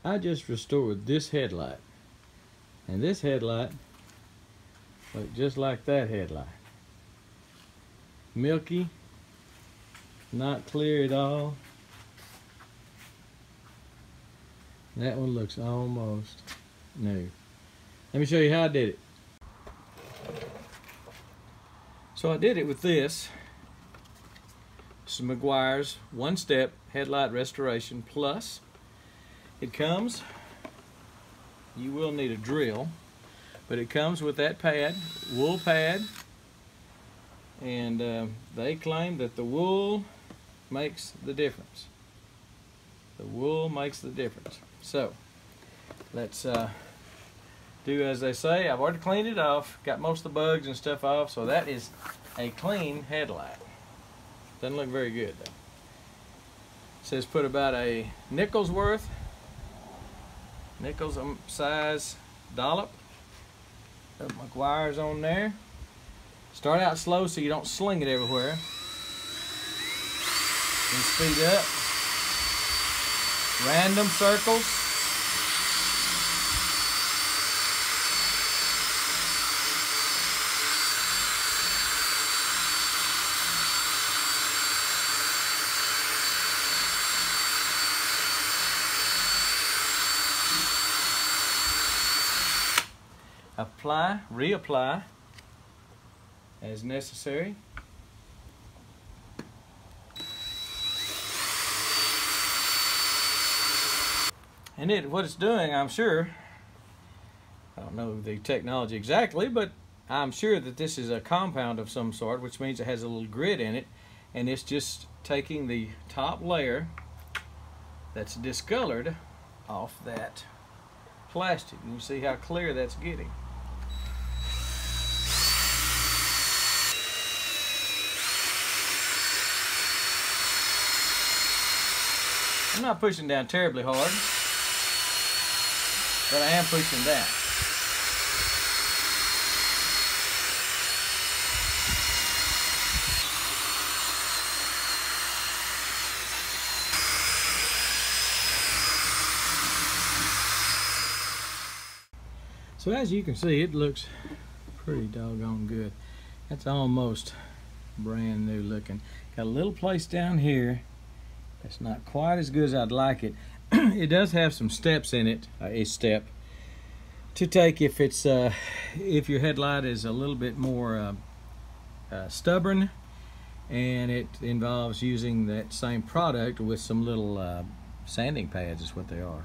I just restored this headlight, and this headlight looked just like that headlight. Milky, not clear at all. That one looks almost new. Let me show you how I did it. So I did it with this. This is Meguiar's one-step headlight restoration plus. It comes, you will need a drill, but it comes with that pad, wool pad, and they claim that the wool makes the difference. The wool makes the difference. So let's do as they say. I've already cleaned it off, got most of the bugs and stuff off, so that is a clean headlight. Doesn't look very good though. It says put about a nickel's worth, nickel's size dollop of Meguiar's on there. Start out slow so you don't sling it everywhere. And speed up. Random circles. Apply, reapply as necessary. And what it's doing, I'm sure, I don't know the technology exactly, but I'm sure that this is a compound of some sort, which means it has a little grit in it, and it's just taking the top layer that's discolored off that plastic. And you see how clear that's getting. I'm not pushing down terribly hard, but I am pushing down. So as you can see, it looks pretty doggone good. That's almost brand new looking. Got a little place down here that's not quite as good as I'd like it. It does have some steps in it, a step to take if it's if your headlight is a little bit more stubborn, and it involves using that same product with some little sanding pads is what they are.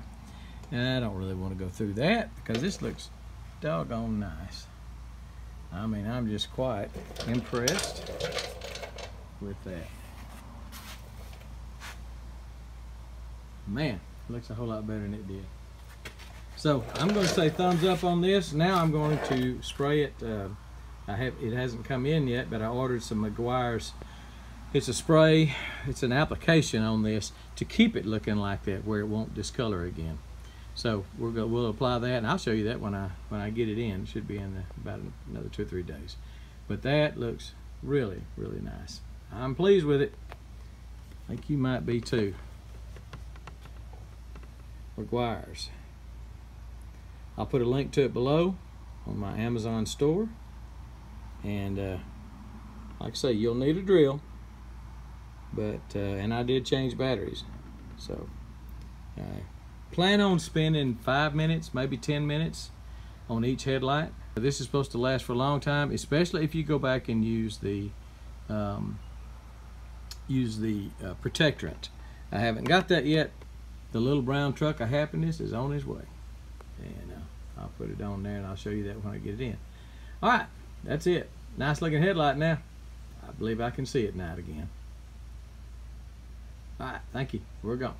And I don't really want to go through that because this looks doggone nice. I mean, I'm just quite impressed with that. Man, it looks a whole lot better than it did. So I'm going to say thumbs up on this. Now I'm going to spray it. It hasn't come in yet, but I ordered some Meguiar's. It's a spray. It's an application on this to keep it looking like that, where it won't discolor again. So we'll apply that, and I'll show you that when I get it in. It should be in about another 2 or 3 days. But that looks really, really nice. I'm pleased with it. I think you might be too. Meguiar's. I'll put a link to it below on my Amazon store. And like I say, you'll need a drill. But and I did change batteries. So plan on spending 5 minutes, maybe 10 minutes on each headlight. This is supposed to last for a long time, especially if you go back and use the protectorant. I haven't got that yet. The little brown truck of happiness is on his way. And I'll put it on there and I'll show you that when I get it in. All right, that's it. Nice looking headlight now. I believe I can see it now again. All right, thank you. We're gone.